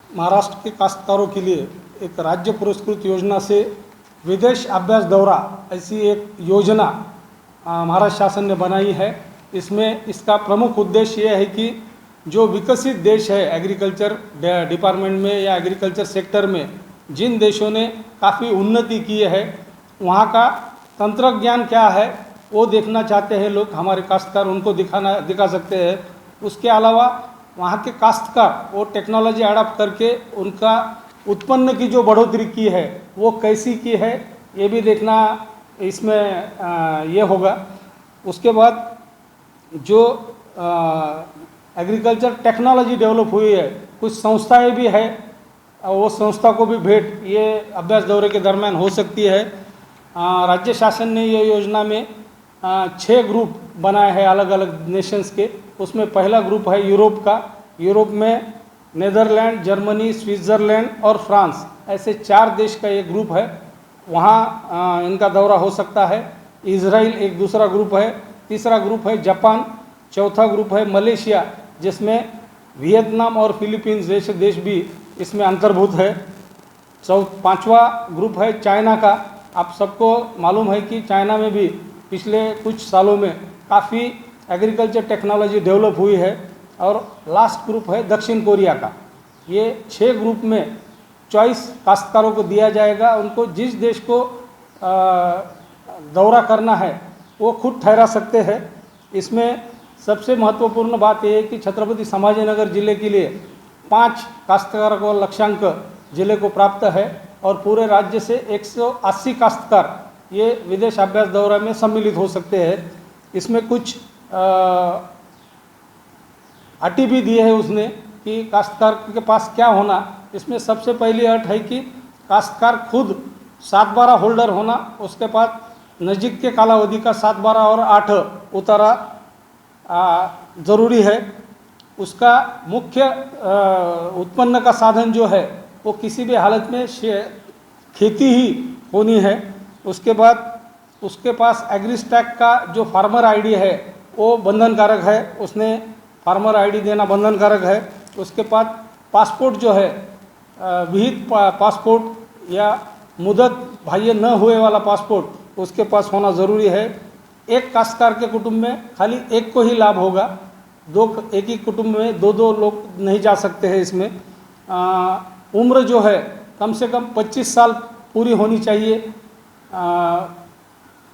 महाराष्ट्र के काश्तकारों के लिए एक राज्य पुरस्कृत योजना से विदेश अभ्यास दौरा ऐसी एक योजना महाराष्ट्र शासन ने बनाई है। इसमें इसका प्रमुख उद्देश्य ये है कि जो विकसित देश है एग्रीकल्चर डिपार्टमेंट में या एग्रीकल्चर सेक्टर में, जिन देशों ने काफ़ी उन्नति की है वहाँ का तंत्र ज्ञान क्या है वो देखना चाहते हैं लोग। हमारे काश्तकार उनको दिखा सकते हैं। उसके अलावा वहाँ के काश्तकार वो टेक्नोलॉजी अडॉप्ट करके उनका उत्पन्न की जो बढ़ोतरी की है वो कैसी की है ये भी देखना इसमें ये होगा। उसके बाद जो एग्रीकल्चर टेक्नोलॉजी डेवलप हुई है, कुछ संस्थाएं भी है, वो संस्था को भी भेंट ये अभ्यास दौरे के दरमियान हो सकती है। राज्य शासन ने ये योजना में 6 ग्रुप बनाए हैं अलग अलग नेशंस के। उसमें पहला ग्रुप है यूरोप का। यूरोप में नेदरलैंड, जर्मनी, स्विट्ज़रलैंड और फ्रांस, ऐसे 4 देश का एक ग्रुप है। वहाँ इनका दौरा हो सकता है। इजराइल एक दूसरा ग्रुप है। तीसरा ग्रुप है जापान। चौथा ग्रुप है मलेशिया, जिसमें वियतनाम और फिलीपींस जैसे देश भी इसमें अंतर्भूत है। 5वां ग्रुप है चाइना का। आप सबको मालूम है कि चाइना में भी पिछले कुछ सालों में काफ़ी एग्रीकल्चर टेक्नोलॉजी डेवलप हुई है। और लास्ट ग्रुप है दक्षिण कोरिया का। ये 6 ग्रुप में चॉइस काश्तकारों को दिया जाएगा। उनको जिस देश को दौरा करना है वो खुद ठहरा सकते हैं। इसमें सबसे महत्वपूर्ण बात यह है कि छत्रपति संभाजीनगर जिले के लिए 5 काश्तकारों को लक्ष्यांक जिले को प्राप्त है और पूरे राज्य से 180 काश्तकार ये विदेश अभ्यास दौरा में सम्मिलित हो सकते हैं। इसमें कुछ अटी भी दी है उसने कि काश्तकार के पास क्या होना। इसमें सबसे पहली अट है कि काश्तकार खुद 7/12 होल्डर होना। उसके बाद नज़दीक के कालावधि का 7/12 और 8 उतारा ज़रूरी है। उसका मुख्य उत्पन्न का साधन जो है वो किसी भी हालत में खेती ही होनी है। उसके बाद उसके पास एग्रीस्टैक का जो फार्मर आईडी है वो बंधनकारक है। उसने फार्मर आईडी देना बंधनकारक है। उसके बाद पासपोर्ट जो है विहित पासपोर्ट या मुदत बाह्य न हुए वाला पासपोर्ट उसके पास होना ज़रूरी है। एक काश्तकार के कुटुंब में खाली एक को ही लाभ होगा। एक ही कुटुंब में 2 लोग नहीं जा सकते हैं इसमें। उम्र जो है कम से कम 25 साल पूरी होनी चाहिए।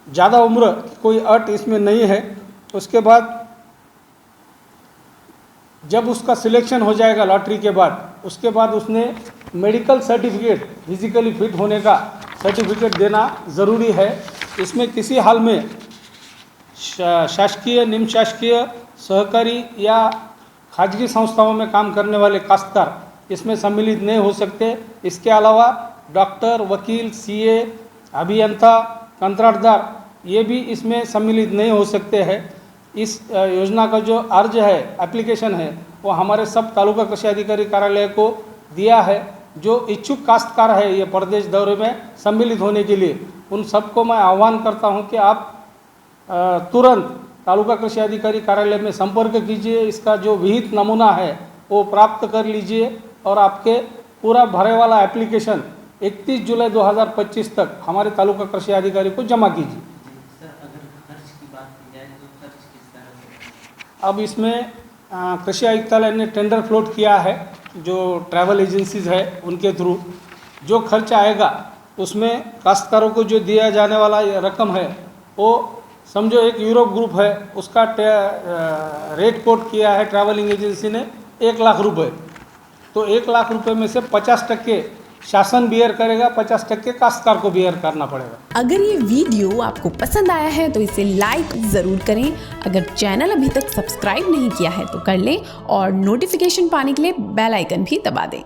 ज़्यादा उम्र कोई अट इसमें नहीं है। उसके बाद जब उसका सिलेक्शन हो जाएगा लॉटरी के बाद, उसके बाद उसने मेडिकल सर्टिफिकेट, फिजिकली फिट होने का सर्टिफिकेट देना ज़रूरी है। इसमें किसी हाल में शासकीय, निम्न शासकीय, सहकारी या खाजगी संस्थाओं में काम करने वाले काश्तकार इसमें सम्मिलित नहीं हो सकते। इसके अलावा डॉक्टर, वकील, सीए, अभियंता, कंत्राटदार ये भी इसमें सम्मिलित नहीं हो सकते हैं। इस योजना का जो अर्ज है, एप्लीकेशन है, वो हमारे सब तालुका कृषि अधिकारी कार्यालय को दिया है। जो इच्छुक काश्तकार है ये प्रदेश दौरे में सम्मिलित होने के लिए, उन सबको मैं आह्वान करता हूं कि आप तुरंत तालुका कृषि अधिकारी कार्यालय में संपर्क कीजिए। इसका जो विहित नमूना है वो प्राप्त कर लीजिए और आपके पूरा भरे वाला एप्लीकेशन 31 जुलाई 2025 तक हमारे तालुका कृषि अधिकारी को जमा कीजिए। अब इसमें कृषि आयुक्तालय ने टेंडर फ्लोट किया है। जो ट्रैवल एजेंसीज है उनके थ्रू जो खर्च आएगा उसमें काश्तकारों को जो दिया जाने वाला रकम है वो समझो एक यूरोप ग्रुप है, उसका रेट कोट किया है ट्रैवलिंग एजेंसी ने 1 लाख रुपये। तो 1 लाख रुपये में से 50% शासन बियर करेगा, 50% काश्तकार को बियर करना पड़ेगा। अगर ये वीडियो आपको पसंद आया है तो इसे लाइक ज़रूर करें। अगर चैनल अभी तक सब्सक्राइब नहीं किया है तो कर लें और नोटिफिकेशन पाने के लिए बेल आइकन भी दबा दें।